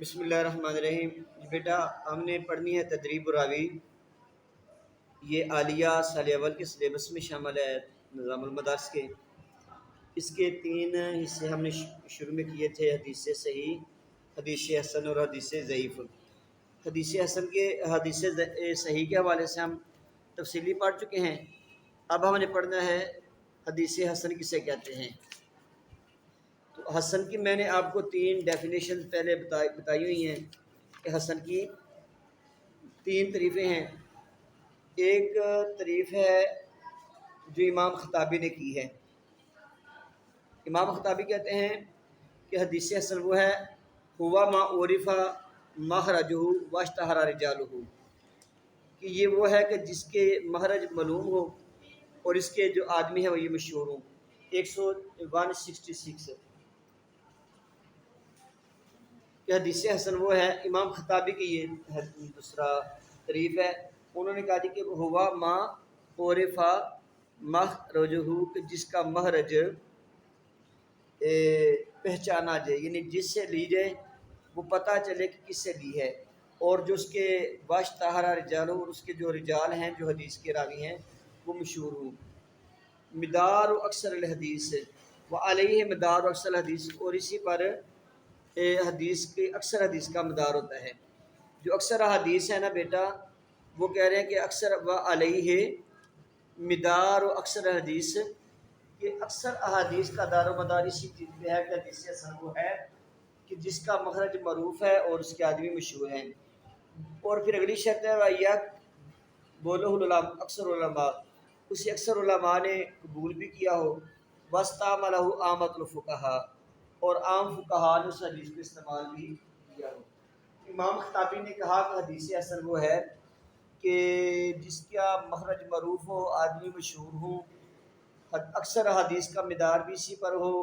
بسم اللہ الرحمن الرحیم۔ بیٹا ہم نے پڑھنی ہے تدریب راوی، یہ عالیہ سال اول کے سلیبس میں شامل ہے نظام المدارس کے۔ اس کے 3 حصے ہم نے شروع میں کیے تھے، حدیث صحیح، حدیث حسن اور حدیث ضعیف۔ حدیث صحیح کے حوالے سے ہم تفصیلی پڑھ چکے ہیں۔ اب ہم نے پڑھنا ہے حدیث حسن کسے کہتے ہیں۔ تو حسن کی میں نے آپ کو 3 ڈیفینیشن پہلے بتائی ہوئی ہیں کہ حسن کی 3 تعریفیں ہیں۔ ایک تعریف ہے جو امام خطابی نے کی ہے۔ امام خطابی کہتے ہیں کہ حدیث حسن وہ ہے ہوا ما عرف مخرجہ واشتہر رجالہ، کہ یہ وہ ہے کہ جس کے مخرج معلوم ہو اور اس کے جو آدمی ہیں وہ یہ مشہور ہوں۔ 166 کہ حدیث حسن وہ ہے، امام خطابی کی یہ دوسرا تعریف ہے۔ انہوں نے کہا کہ ہوا ما عرف مخرجہ، کہ جس کا مخرج پہچانا جائے، یعنی جس سے لی جائے وہ پتہ چلے کہ کس سے لی ہے، اور جو اس کے واشتہر رجال، اور اس کے جو رجال ہیں جو حدیث کے راوی ہیں وہ مشہور ہوں۔ مدار و اکثر الحدیث و علیہ مدار و اکثر الحدیث، اور اسی پر حدیث کے اکثر حدیث کا مدار ہوتا ہے۔ جو اکثر حدیث ہے نا بیٹا، وہ کہہ رہے ہیں کہ اکثر و علیہ مدار و اکثر حدیث، کہ اکثر احادیث کا دار و مدار اسی چیز پہ ہے کہ حدیث حسن وہ ہے کہ جس کا مخرج معروف ہے اور اس کے آدمی مشہور ہیں۔ اور پھر اگلی شرط ہے بولو اکثر علماء، اسی اکثر علماء نے قبول بھی کیا ہو، واستعملہ عامۃ الفقہاء، اور عام فقہاء نے اس حدیث کو استعمال بھی کیا ہو۔ امام خطابی نے کہا کہ حدیث حسن وہ ہے کہ جس کا مخرج معروف ہو، آدمی مشہور ہوں، اکثر حدیث کا مدار بھی اسی پر ہو،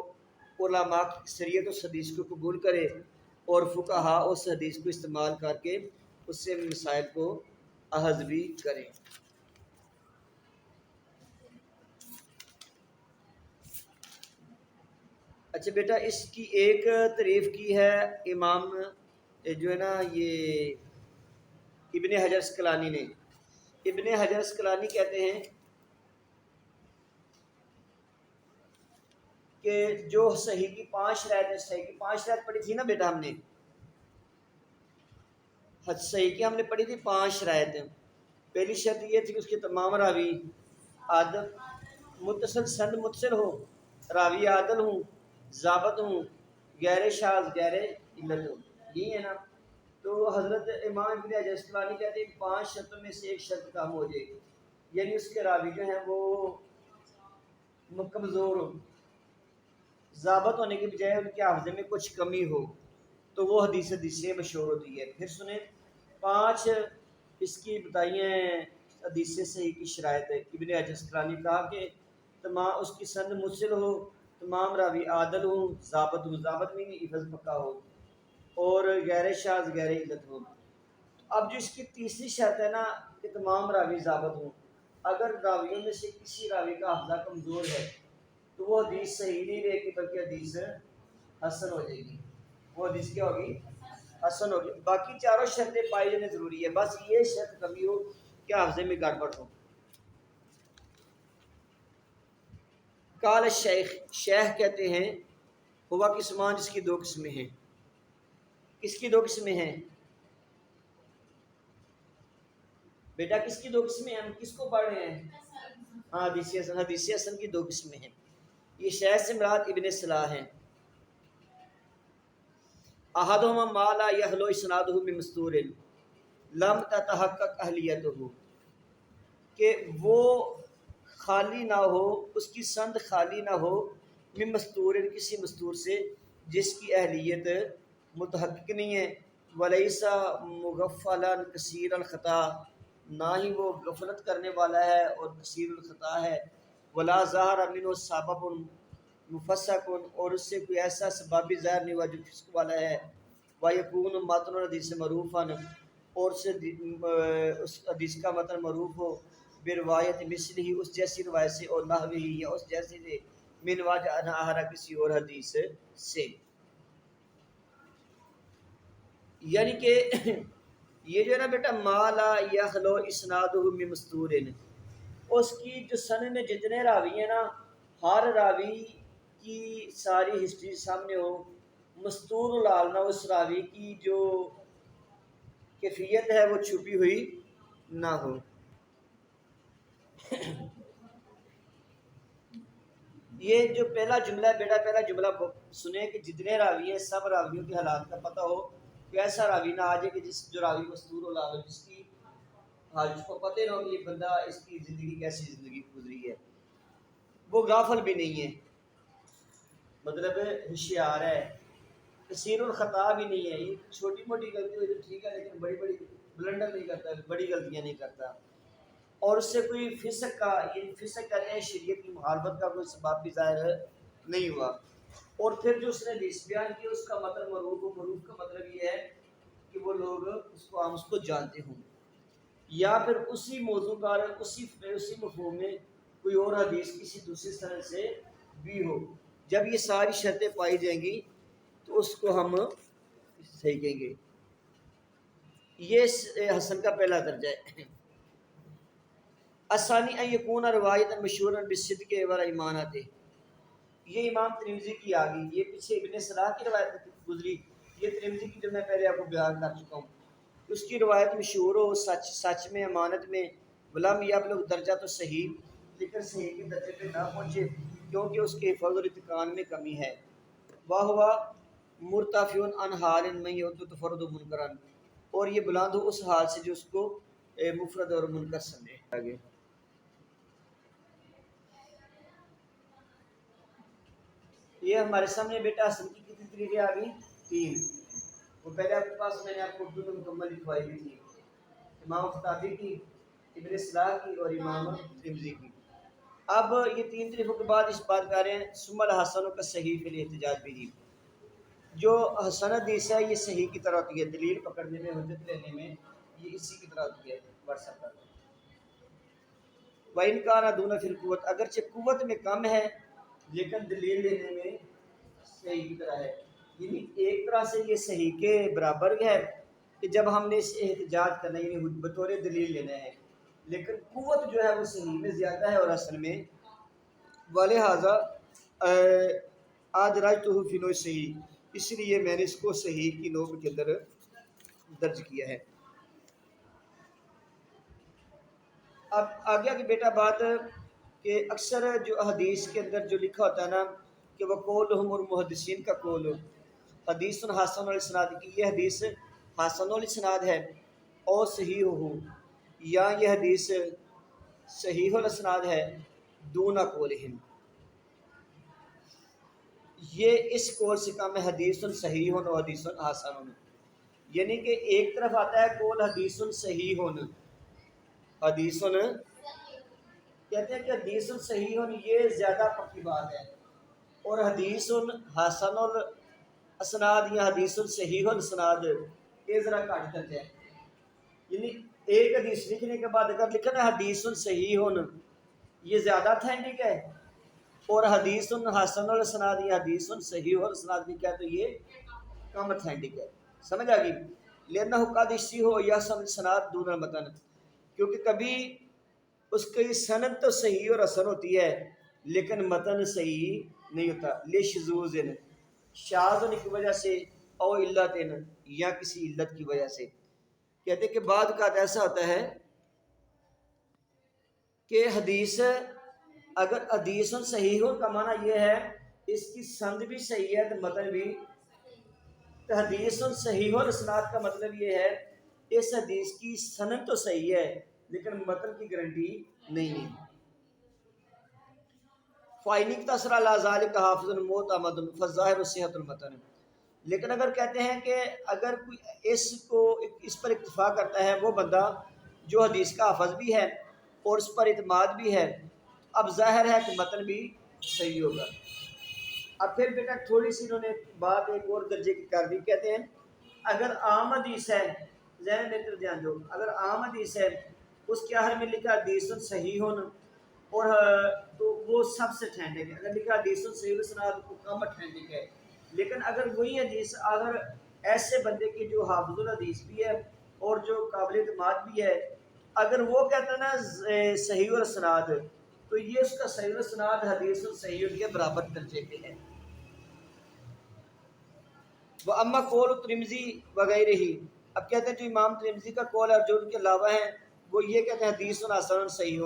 علماء کی اکثریت اس حدیث کو قبول کرے، اور فقہاء اس حدیث کو استعمال کر کے اس سے مسائل کو اخذ بھی کریں۔ اچھا بیٹا، اس کی ایک تعریف کی ہے امام جو ہے نا یہ ابن حجر اسقلانی نے۔ ابن حجر اسقلانی کہتے ہیں کہ جو صحیح کی 5 شرائط، صحیح کی 5 شرائط پڑھی تھی نا بیٹا ہم نے، صحیح کی ہم نے پڑھی تھی 5 شرائط۔ پہلی شرط یہ تھی کہ اس کے تمام راوی عادل، متصل سند متصل ہو، راوی عادل ہوں، ضابط ہوں، غیر شاذ غیر علت ہوں، یہی ہے نا۔ تو حضرت امام ابن حجر اسقلانی کہتے ہیں 5 شرطوں میں سے ایک شرط کم ہو جائے گی، یعنی اس کے راوی جو ہیں وہ کمزور ہوں، ضابط ہونے کی بجائے ان کے حافظے میں کچھ کمی ہو، تو وہ حدیث سے مشہور ہوتی ہے۔ پھر سنیں 5 اس کی بتائی ہیں حدیث صحیح کی شرائط ہے۔ ابن حجر اسقلانی کہا کہ تمام اس کی سند متصل ہو، تمام راوی عادل ہوں، ضابط ہوں، ضابط میں حفظ پکا ہو، اور غیر شاذ غیر علت ہو۔ اب جو اس کی تیسری شرط ہے نا کہ تمام راوی ضابط ہوں، اگر راویوں میں سے کسی راوی کا حافظہ کمزور ہے تو وہ حدیث صحیح نہیں رہے گی بلکہ حدیث حسن ہو جائے گی۔ وہ حدیث کیا ہوگی؟ حسن ہوگی۔ باقی چاروں شرطیں پائی جانے ضروری ہے، بس یہ شرط کمی ہو کہ حافظے میں گڑبڑ ہو۔ قال الشیخ، شیخ کہتے ہیں ہوا قسمان، جس کی 2 قسمیں ہیں۔ کس کی 2 قسمیں ہیں بیٹا؟ کس کی 2 قسمیں ہیں؟ ہم کس کو پڑھ رہے ہیں؟ ہاں حدیث حسن۔ حدیث حسن کی 2 قسمیں ہیں۔ یہ شیخ سے مراد ابن صلاح ہیں۔ احدہما ما لا یخلو اسنادہ بمستور لم تتحقق اہلیتہ، کہ وہ خالی نہ ہو، اس کی سند خالی نہ ہو من مستور، کسی مستور سے جس کی اہلیت متحقق نہیں ہے، ولیس مغفلا کثیر الخطا، نہ ہی وہ غفلت کرنے والا ہے اور کثیر الخطا ہے، ولا ظاہر منہ سبب مفسق، اور اس سے کوئی ایسا سبب بھی ظاہر نہیں ہوا جو فسق والا ہے، ویکون متن الحدیث معروفا، اور سے اس حدیث کا متن معروف ہو، بروایت مثل ہی، اس جیسی روایت سے، اور نحوی ہی، یا اس جیسی سے، من وجہ آخر، کسی اور حدیث سے۔ یعنی کہ یہ جو ہے نا بیٹا مالا یخلو اسنادہ من مستورن، اس کی جو سند میں جتنے راوی ہیں نا، ہر راوی کی ساری ہسٹری سامنے ہو، مستور العال نہ اس راوی کی جو کیفیت ہے وہ چھپی ہوئی نہ ہو۔ یہ جو پہلا جملہ ہے بیٹا، پہلا جملہ سنیں کہ جتنے راوی ہیں سب راویوں کے حالات کا پتہ ہو، کوئی ایسا راوی نہ آ جائے کہ جو راوی مستور العال، جس کی حالت کو پتہ نہ ہو کہ یہ بندہ اس کی زندگی کیسی زندگی گزری ہے، وہ غافل بھی نہیں ہے، مطلب ہوشیار ہے، کثیر الخطا بھی نہیں ہے، یہ چھوٹی موٹی غلطی ہو تو ٹھیک ہے، لیکن بڑی بڑی بلنڈر نہیں کرتا، بڑی غلطیاں نہیں کرتا، اور اس سے کوئی فسق کا، یہ فسق کہتے ہیں شریعت کی مخالفت کا کوئی سبب بھی ظاہر نہیں ہوا۔ اور پھر جو اس نے حدیث بیان کی اس کا مطلب معروف، و معروف کا مطلب یہ ہے کہ وہ لوگ اس کو عام اس کو جانتے ہوں، یا پھر اسی موضوع کا اسی مفہوم میں کوئی اور حدیث کسی دوسری سند سے بھی ہو۔ جب یہ ساری شرطیں پائی جائیں گی تو اس کو ہم صحیح کہیں گے۔ یہ حسن کا پہلا درجہ ہے۔ الثانی ان یکون روایت مشہورا بالصدق والامانۃ، یہ امام ترمذی کی آ گئی، یہ پیچھے ابن صلاح کی روایت گزری، یہ ترمذی کی جو میں پہلے آپ کو بیان کر چکا ہوں، اس کی روایت مشہور ہو، سچ میں، امانت میں، ولم یبلغ درجہ تو صحیح، لیکن صحیح کے درجے پہ نہ پہنچے کیونکہ اس کے حفظ اور اتقان میں کمی ہے۔ واہوا مرتفع عن حال من یتفرد منکرا، اور یہ بلند ہو اس حال سے جو اس کو مفرد اور منکر سمجھے۔ آگے یہ ہمارے سامنے بیٹا حسن کی کتنی طریقے آ گئی؟ 3۔ وہ پہلے آپ کے پاس میں نے آپ کو اردو میں مکمل لکھوائی بھی تھی، امام خطابی کی، ابن صلاح کی اور امام ترمذی کی۔ اب یہ 3 طریقوں کے بعد اس بات کر رہے ہیں ثم الحسن کا صحیح فی الاحتجاج بھی، جو حسن حدیث ہے یہ صحیح کی طرح ہوتی ہے، دلیل پکڑنے میں، حجت لینے میں یہ اسی کی طرح ہوتی ہے، WhatsApp پر۔ وَإِنْ كَانَ دُونَ فِي الْقُوَّةِ، اگرچہ قوت میں کم ہے لیکن دلیل لینے میں صحیح کی طرح ہے، یعنی ایک طرح سے یہ صحیح کے برابر ہے کہ جب ہم نے اس احتجاج کرنا یعنی بطور دلیل لینا ہے، لیکن قوت جو ہے وہ صحیح میں زیادہ ہے اور اصل میں وَلِهَذَا أَدْرَجْتُهُ فِي نَوْعِ صحیح، اس لیے میں نے اس کو صحیح کی نوع کے اندر درج کیا ہے۔ اب آگے کہ بیٹا بات کہ اکثر جو حدیث کے اندر جو لکھا ہوتا ہے نا کہ وہ قولہم المحدثین کا قول، حدیث حسن الاسناد کی، یہ حدیث حسن الاسناد ہے اور صحیح ہو، یا یہ حدیث صحیح الاسناد ہے دون قولہم، یہ اس قول سے کم ہے حدیث صحیح و حدیث حسن، یعنی کہ ایک طرف آتا ہے قول حدیث صحیح، حدیث کہتے ہیں کہ حدیث صحیح یہ زیادہ پکی بات ہے، اور حدیث حسن الاسناد یا حدیث صحیح الاسناد یہ ذرا گھٹ درجہ ہے، یعنی ایک حدیث لکھنے کے بعد اگر لکھنا ہے حدیث صحیح یہ زیادہ اتھینٹک ہے، اور حدیث حسن الاسناد یا حدیث صحیح الاسناد لکھا ہے تو یہ کم اتھینٹک ہے۔ سمجھ آ گئی؟ لأنہ قد یصح یحسن الاسناد دون المتن، کیونکہ کبھی اس کی سند تو صحیح اور حسن ہوتی ہے لیکن متن صحیح نہیں ہوتا، لشذوذ، شاذ ہونے کی وجہ سے، او علت، یا کسی علت کی وجہ سے۔ کہتے ہیں کہ بعد کا ایسا ہوتا ہے کہ حدیث اگر حدیث صحیح ہو کا معنی یہ ہے اس کی سند بھی صحیح ہے تو متن بھی، تو حدیث صحیح الاسناد کا مطلب یہ ہے اس حدیث کی سند تو صحیح ہے لیکن متن کی گارنٹی نہیں ہے۔ فَإِنِ اقْتَصَرَ عَلَىٰ ذَلِكَ حَافِظٌ مُعْتَمَدٌ فَالظَّاهِرُ صِحَّةُ الْمَتْنِ، لیکن اگر کہتے ہیں کہ اگر کوئی اس پر اکتفا کرتا ہے وہ بندہ جو حدیث کا حافظ بھی ہے اور اس پر اعتماد بھی ہے، اب ظاہر ہے کہ متن بھی صحیح ہوگا۔ اب پھر بیٹا تھوڑی سی انہوں نے بات ایک اور درجے کی کر دی، کہتے ہیں اگر عام حدیث ہے، ذہن میں تو دھیان دو، اگر عام حدیث ہے اس کے آخر میں لکھا حدیث صحیح اور تو وہ سب سے ٹھنڈک ہے، اگر لکھا حدیث صحیح الاسناد تو کم ٹھنڈک ہے، لیکن اگر وہی حدیث اگر ایسے بندے کی جو حافظ الحدیث بھی ہے اور جو قابل اعتماد بھی ہے، اگر وہ کہتا ہے نا صحیح الاسناد، تو یہ اس کا صحیح الاسناد حدیث الصحیح کے برابر درجے پہ ہے۔ وہ اما قول ترمذی وغیرہ ہی، اب کہتے ہیں جو امام ترمذی کا قول ہے اور جو ان کے علاوہ ہیں وہ یہ کہتے ہیں حدیث حسن صحیح،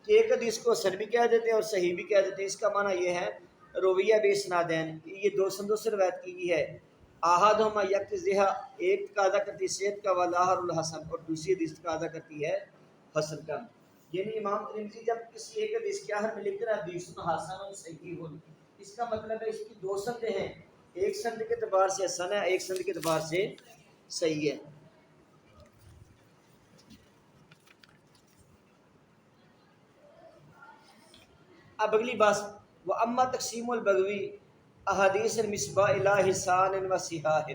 کہ ایک حدیث کو حسن بھی کہہ دیتے ہیں اور صحیح بھی کہہ دیتے ہیں۔ اس کا معنی یہ ہے رویہ بے اسنادین، یہ دو سندوں سے روایت کی گئی ہے، احدہما یقتضیھا، ایک تقاضا کرتی ہے صحت کا، والآخر الحسن، اور دوسری حدیث تقاضا کرتی ہے حسن کا۔ یعنی امام ترمذی جب کسی ایک حدیث کے آخر میں لکھتے ہیں حدیث حسن صحیح، اس کا مطلب ہے اس کی دو سندیں ہیں، ایک سند کے اعتبار سے حسن ہے، ایک سند کے اعتبار سے صحیح ہے۔ اب اگلی بات، وہ اما تقسیم البغوی احادیث المصباح الی حسان و صحاح،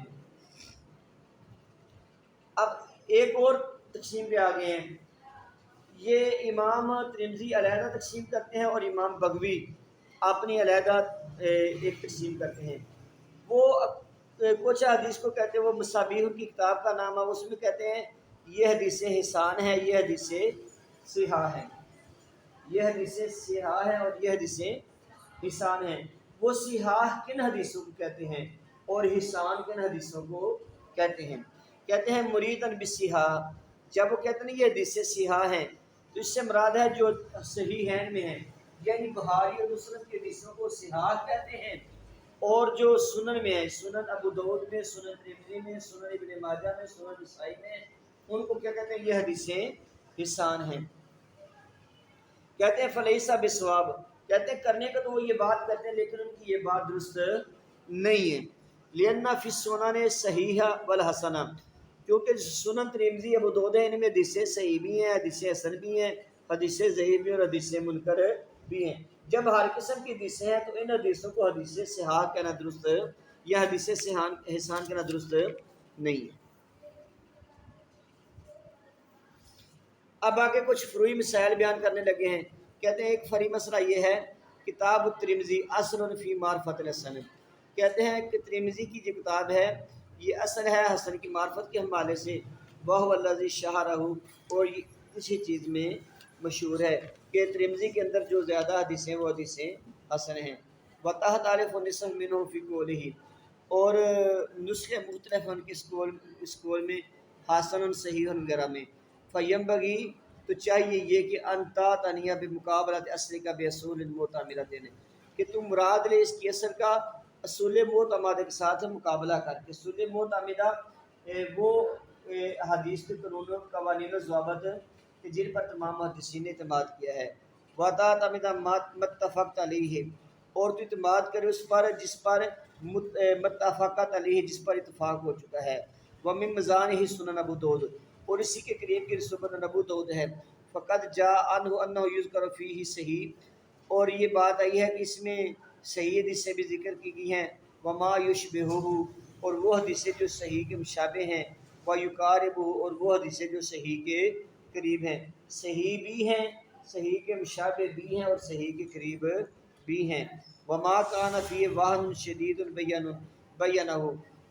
اب ایک اور تقسیم پہ آ گئے ہیں۔ یہ امام ترمذی علیحدہ تقسیم کرتے ہیں اور امام بغوی اپنی علیحدہ ایک تقسیم کرتے ہیں۔ وہ کچھ حدیث کو کہتے ہیں، وہ مصابیح کی کتاب کا نام ہے، اس میں کہتے ہیں یہ حدیث حسان ہے، یہ حدیث صحاح ہے، یہ حدیث صحاح ہے اور یہ حدیث حسان ہے۔ وہ صحاح کن حدیثوں کو کہتے ہیں اور حسان کن حدیثوں کو کہتے ہیں؟ کہتے ہیں مریدن بالصحاح، جب وہ کہتے ہیں یہ حدیث صحاح ہیں تو اس سے مراد ہے جو صحیحین میں ہیں، یعنی بخاری اور مسلم کی حدیثوں کو صحاح کہتے ہیں، اور جو سنن میں ہیں، سنن ابو داؤد میں، سنن ترمذی میں، سنن ابن ماجہ میں، سنن نسائی میں، ان کو کیا کہتے ہیں؟ یہ حدیثیں حسان ہیں۔ کہتے ہیں فلیسا بثواب، کہتے ہیں کرنے کا تو وہ یہ بات کرتے ہیں لیکن ان کی یہ بات درست نہیں ہے۔ لأن فی السنن صحیح والحسنہ، کیونکہ سنن ترمذی ابو داؤد ان میں حدیثیں صحیح بھی ہیں، حدیثیں حسن بھی ہیں، حدیثیں ضعیف بھی ہیں اور حدیثیں منکر بھی ہیں۔ جب ہر قسم کی حدیثیں ہیں تو ان حدیثوں کو حدیث صحاح کہنا درست یا حدیث حسان کہنا درست نہیں ہے۔ اب آگے کچھ فروعی مسائل بیان کرنے لگے ہیں۔ کہتے ہیں ایک فروعی مسئلہ یہ ہے کتاب الترمذی اصل فی معرفت الحسن، کہتے ہیں کہ ترمذی کی جو کتاب ہے یہ اصل ہے حسن کی معرفت کے حوالے سے، وہو الذی شہرہ، اور یہ اسی چیز میں مشہور ہے کہ ترمذی کے اندر جو زیادہ حدیثیں وہ حدیثیں حسن ہیں۔ وتحت عارف النسخ منہ فی قولہ، اور نسخے مختلف ہیں ان کے اسکول میں حسن صحیح وغیرہ میں۔ فینبغی، تو چاہیے یہ کہ انتا تنیہ بمقابلت اصل کا باصول المعتمدہ، کہ تم مراد لے اس کی اثر کا اصول معتمدہ کے ساتھ مقابلہ کر کے۔ اصول معتمدہ وہ حدیث کے قانون و قوانین و ضوابط جن پر تمام محدثین نے اعتماد کیا ہے۔ وَتَعْتَمِدَ مَتَّفَقْتَ عَلَیہ، اور تو اعتماد کرے اس پر جس پر متفقت علیہ، جس پر اتفاق ہو چکا ہے۔ وَمِن مَزَانِہ سنن ابو داؤد، اور اسی کے قریب کی سنن ابو داؤد ہے۔ فقط جاء عنہ انہ یذکر فیہ صحیح، اور یہ بات آئی ہے کہ اس میں صحیح حدیثیں بھی ذکر کی گئی ہیں۔ وما یشبہہ، اور وہ حدیثیں جو صحیح کے مشابہ ہیں۔ ویقاربہ، اور وہ حدیثیں جو صحیح کے قریب ہیں۔ صحیح بھی ہیں، صحیح کے مشابہ بھی ہیں اور صحیح کے قریب بھی ہیں۔ وما کان فیہ وہن شدید بینہ،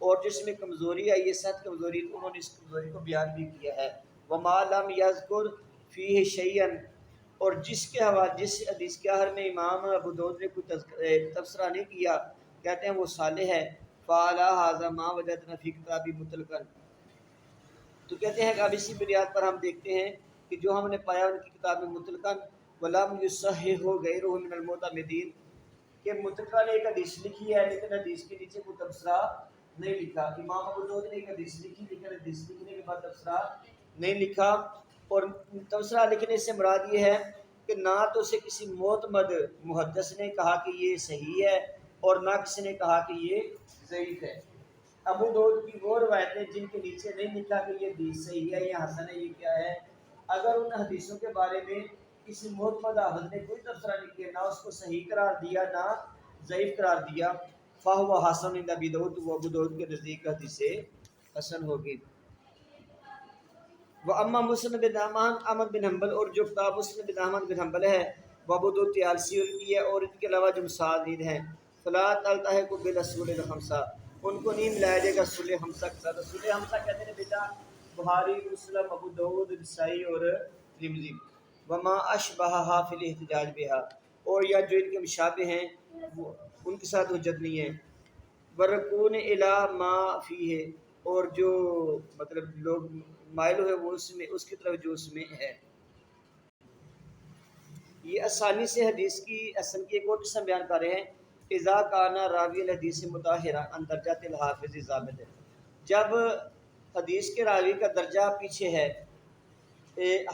اور جس میں کمزوری ہے یہ سخت کمزوری، تو انہوں نے اس کمزوری کو بیان بھی کیا ہے۔ وما لم یذکر فیہ شیئا، اور جس حدیث کے آخر میں امام ابو داؤد نے کوئی تبصرہ نہیں کیا، کہتے ہیں وہ صالح ہے۔ فعلی ھذا ما وجدنا فی کتاب مطلقا، تو کہتے ہیں کہ اب اسی بنیاد پر ہم دیکھتے ہیں کہ جو ہم نے پایا ان کی کتاب میں مطلقاً، ولم یصححہ غیرہ من المعتمدین، کہ مطلقاً ایک حدیث لکھی ہے لیکن حدیث کے نیچے کوئی تبصرہ نہیں لکھا۔ امام ابو داؤد نے ایک حدیث لکھی لیکن حدیث لکھنے کے بعد تبصرہ نہیں لکھا، اور تبصرہ لکھنے سے مراد یہ ہے کہ نہ تو اسے کسی معتمد محدث نے کہا کہ یہ صحیح ہے اور نہ کسی نے کہا کہ یہ ضعیف ہے۔ ابو داؤد کی وہ روایتیں جن کے نیچے نہیں لکھا کہ یہ حدیث صحیح ہے یا حسن ہے، یہ کیا ہے؟ اگر ان حدیثوں کے بارے میں کسی معتمد حافظ نے کوئی تبصرہ نہیں کیا، نہ اس کو صحیح قرار دیا نہ ضعیف قرار دیا، فہو حسن عند ابی داؤد، وہ ابو داؤد کے نزدیک حدیث حسن ہوگی۔ واما مسلم بن احمد بن حنبل، اور جو کتاب مسلم بن احمد بن حنبل ہے وہ ابو داؤد طیالسی ان کی ہے، اور ان کے علاوہ جو مسانید ہیں، فلا تلتحق بالاصول الخمسہ، ان کو نہیں ملایا جائے گا صلح حمزہ کے ساتھ. صلح حمزہ کہتے ہیں بیٹا بخاری مسلم ابو داؤد نسائی اور ترمذی. وما اشبہھا فی الاحتجاج بہا، اور یا جو ان کے مشابہ ہیں وہ ان کے ساتھ حجت نہیں ہے. ورکون الی ما فیہ، اور جو مطلب لوگ مائل ہوئے وہ اس میں اس کی طرف جو اس میں ہے. یہ آسانی سے حدیث کی حسن کی ایک اور قسم بیان کر رہے ہیں. اذا کان راوی الحدیث متاہرا عن درجۃ الحافظ ضابط، جب حدیث کے راوی کا درجہ پیچھے ہے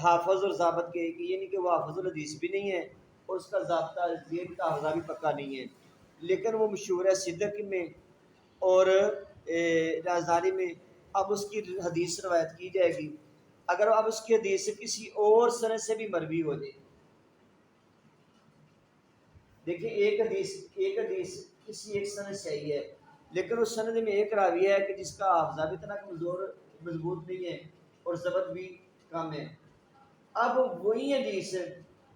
حافظ اور ضابط کے، یعنی کہ وہ حافظ الحدیث بھی نہیں ہے اور اس کا ضابطہ ذہن کا حافظہ بھی پکا نہیں ہے، لیکن وہ مشہور ہے صدق میں اور رازداری میں. اب اس کی حدیث روایت کی جائے گی. اگر اب اس کی حدیث کسی اور سند سے بھی مروی ہو جائے، دیکھیں ایک حدیث کسی ایک سند سے آئی ہے، لیکن اس سند میں ایک راوی ہے کہ جس کا حافظہ بھی اتنا کمزور مضبوط نہیں ہے اور ضبط بھی کم ہے. اب وہی حدیث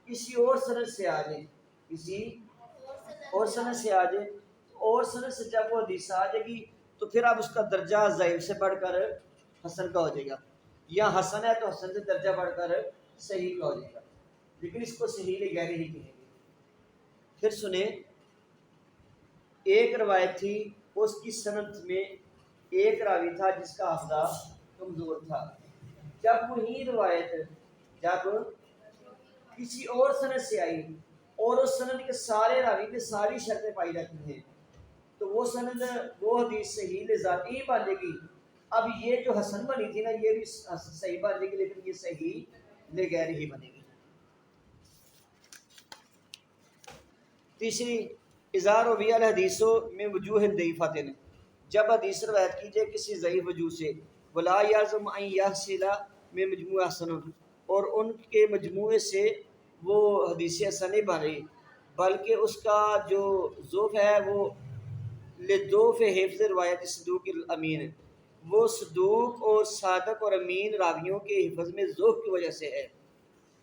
کسی اور سند سے آ جائے، کسی اور سند سے آ جائے، اور سند سے جب وہ حدیث آ جائے گی تو پھر اب اس کا درجہ ضعیف سے بڑھ کر حسن کا ہو جائے گا، یا حسن ہے تو حسن سے درجہ بڑھ کر صحیح کا ہو جائے گا، لیکن اس کو صحیح غیر ہی کہیں گے. پھر سنیں، ایک روایت تھی اس کی سند میں ایک راوی تھا جس کا حافظہ کمزور تھا. جب وہی روایت جب کسی اور سند سے آئی اور اس سند کے سارے راوی میں ساری شرطیں پائی جاتی ہیں تو وہ سند وہ حدیث صحیح لذاتی ہی بن جائے گی. اب یہ جو حسن بنی تھی نا یہ بھی صحیح بن جائے گی، لیکن یہ صحیح لغیر ہی بنے گی. تیسری، اذا روی الحدیث من وجوہ ضعیفۃ، جب حدیث روایت کی جائے کسی ضعیف وجوہ سے، ولا یلزم ان یحصل من مجموع حسن، اور ان کے مجموعے سے وہ حدیث حسن نہیں بن رہی، بلکہ اس کا جو ضعف ہے وہ لضعف حفظ روایت صدوق الامین، وہ صدوق اور صادق اور امین راویوں کے حفظ میں ضعف کی وجہ سے ہے.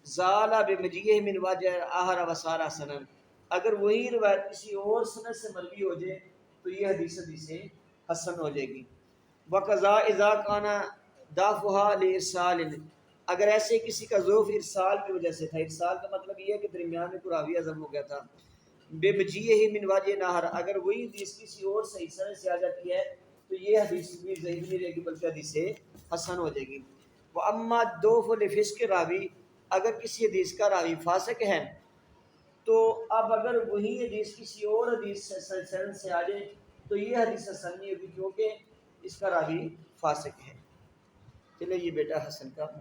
زال بمجیہ من وجہ آخر وصار حسنا، اگر وہی روایت کسی اور سند سے مروی ہو جائے تو یہ حدیث حسن ہو جائے گی. وقضا اذا کان ضعفها لارسال، اگر ایسے کسی کا ضعف ارسال کی وجہ سے تھا، ارسال کا مطلب یہ ہے کہ درمیان میں کوئی راوی اعظم ہو گیا تھا. بے مجیہ من وجہ آخر، اگر وہی حدیث کسی اور صحیح سند سے آ جاتی ہے تو یہ حدیث بھی ضعیف نہیں رہے گی بلکہ حدیث حسن ہو جائے گی. واما الضعف لفسق راوی، اگر کسی حدیث کا راوی فاسق ہے تو اب اگر وہی حدیث کسی اور حدیث سند سے آ جائے تو یہ حدیث حسن نہیں ہوگی کیونکہ اس کا راوی فاسق ہے. چلے یہ بیٹا حسن کا